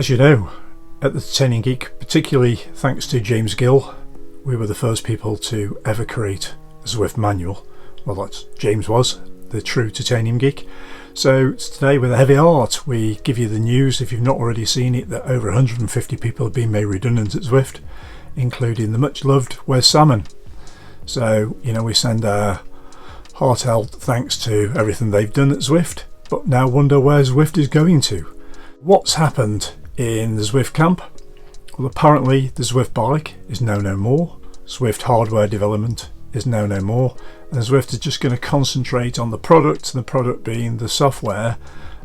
As you know, at the Titanium Geek, particularly thanks to James Gill, we were the first people to ever create a Zwift manual. Well, that's James was, the true Titanium Geek. So today with a heavy heart we give you the news, if you've not already seen it, that over 150 people have been made redundant at Zwift, including the much loved Wes Salmon. So, we send our heartfelt thanks to everything they've done at Zwift, but now wonder where Zwift is going to. What's happened in the Zwift camp? Well, apparently the Zwift bike is now no more, Zwift hardware development is now no more, and Zwift is just going to concentrate on the product being the software,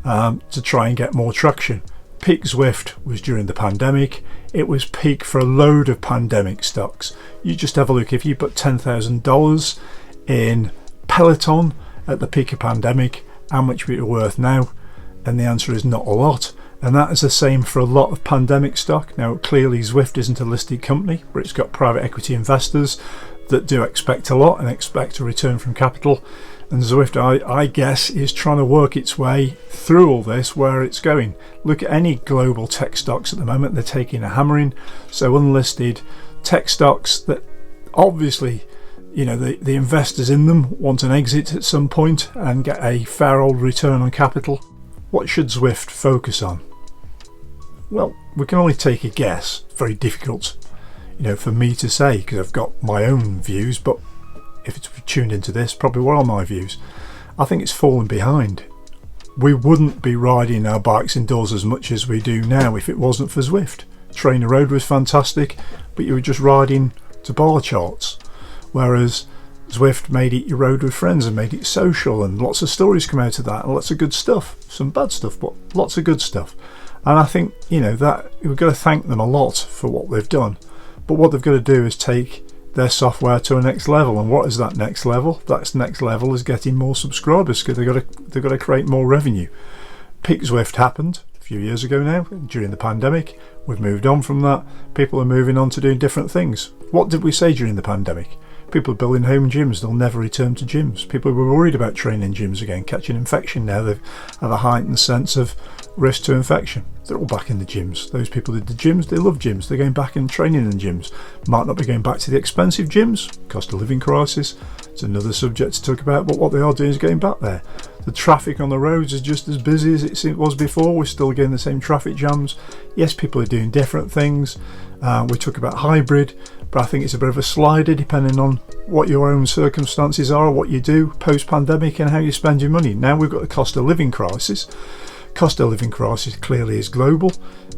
to try and get more traction. Peak Zwift was during the pandemic. It was peak for a load of pandemic stocks. You just have a look, if you put $10,000 in Peloton at the peak of pandemic, how much would it be worth now? And the answer is not a lot. And that is the same for a lot of pandemic stock. Now clearly Zwift isn't a listed company, but it's got private equity investors that do expect a lot and expect a return from capital. And Zwift, I guess, is trying to work its way through all this, where it's going. Look at any global tech stocks at the moment, they're taking a hammering. So unlisted tech stocks that obviously, the investors in them want an exit at some point and get a fair old return on capital. What should Zwift focus on? Well, we can only take a guess. It's very difficult, for me to say, because I've got my own views, but if it's tuned into this, probably what are my views? I think it's fallen behind. We wouldn't be riding our bikes indoors as much as we do now if it wasn't for Zwift. Trainer Road was fantastic, but you were just riding to bar charts, whereas Zwift made it your road with friends and made it social, and lots of stories come out of that, and lots of good stuff. Some bad stuff, but lots of good stuff. And I think, that we've got to thank them a lot for what they've done. But what they've got to do is take their software to a next level. And what is that next level? That next level is getting more subscribers, because they've got to create more revenue. Peak Zwift happened a few years ago now, during the pandemic. We've moved on from that. People are moving on to doing different things. What did we say during the pandemic? People are building home gyms, they'll never return to gyms. People were worried about training gyms again, catching infection. Now they have a heightened sense of risk to infection. They're all back in the gyms. Those people who did the gyms, they love gyms. They're going back and training in gyms. Might not be going back to the expensive gyms. Cost of living crisis, it's another subject to talk about, but what they are doing is going back there. The traffic on the roads is just as busy as it was before. We're still getting the same traffic jams. Yes, people are doing different things. We talk about hybrid, but I think it's a bit of a slider depending on what your own circumstances are, what you do post-pandemic and how you spend your money. Now we've got the cost of living crisis. Cost of living crisis clearly is global,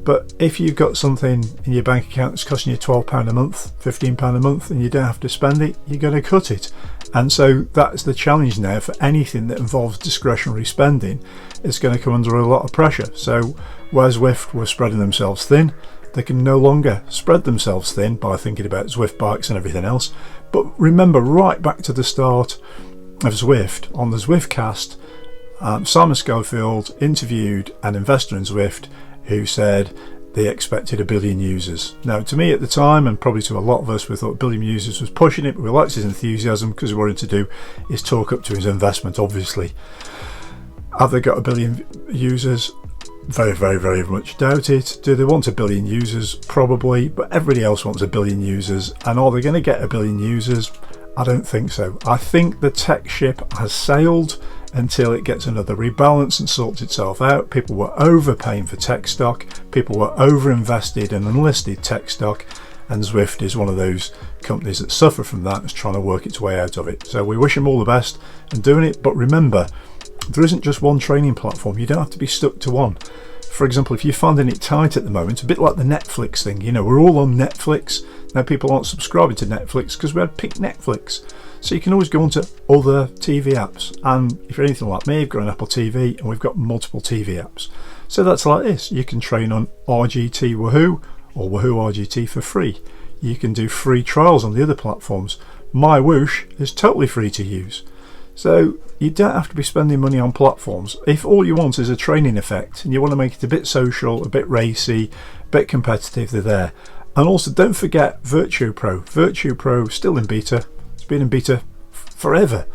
but if you've got something in your bank account that's costing you £12 a month, £15 a month, and you don't have to spend it, you're going to cut it. And so that's the challenge now for anything that involves discretionary spending. It's going to come under a lot of pressure. So where Zwift were spreading themselves thin, they can no longer spread themselves thin by thinking about Zwift bikes and everything else. But remember, right back to the start of Zwift, on the Zwiftcast, Simon Schofield interviewed an investor in Zwift who said they expected 1 billion users. Now, to me at the time, and probably to a lot of us, we thought 1 billion users was pushing it, but we liked his enthusiasm because what he wanted to do is talk up to his investment, obviously. Have they got 1 billion users? Very, very, very much doubt it. Do they want 1 billion users? Probably, but everybody else wants 1 billion users. And are they going to get 1 billion users? I don't think so. I think the tech ship has sailed until it gets another rebalance and sorts itself out. People were overpaying for tech stock. People were overinvested in unlisted tech stock. And Zwift is one of those companies that suffer from that and is trying to work its way out of it. So we wish them all the best in doing it. But remember, there isn't just one training platform. You don't have to be stuck to one. For example, if you're finding it tight at the moment, a bit like the Netflix thing, we're all on Netflix. Now people aren't subscribing to Netflix because we had Pick Netflix. So you can always go onto other TV apps. And if you're anything like me, you've got an Apple TV and we've got multiple TV apps. So that's like this. You can train on RGT Wahoo or Wahoo RGT for free. You can do free trials on the other platforms. My Whoosh is totally free to use. So you don't have to be spending money on platforms. If all you want is a training effect and you want to make it a bit social, a bit racy, a bit competitive, they're there. And also don't forget Virtue Pro. Virtue Pro still in beta. It's been in beta forever,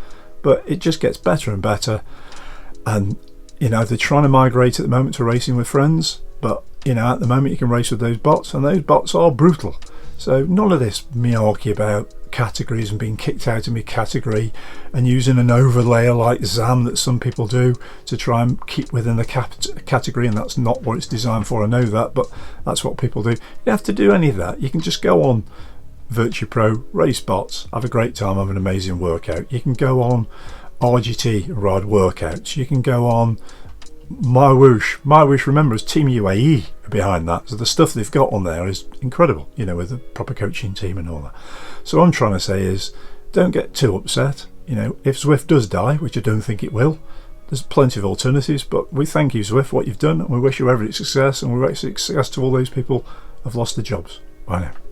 but it just gets better and better. And they're trying to migrate at the moment to racing with friends, but you know, at the moment you can race with those bots, and those bots are brutal. So none of this malarkey about categories and being kicked out of my category and using an overlayer like ZAM that some people do to try and keep within the category, and that's not what it's designed for. I know that, but that's what people do. You don't have to do any of that. You can just go on Virtue Pro, race bots, have a great time, have an amazing workout. You can go on RGT, ride workouts. You can go on My-Whoosh, remember, is Team UAE behind that, so the stuff they've got on there is incredible, you know, with a proper coaching team and all that. So what I'm trying to say is, don't get too upset. You know, if Zwift does die, which I don't think it will, there's plenty of alternatives, but we thank you, Zwift, for what you've done, and we wish you every success, and we wish success to all those people who have lost their jobs. Bye now.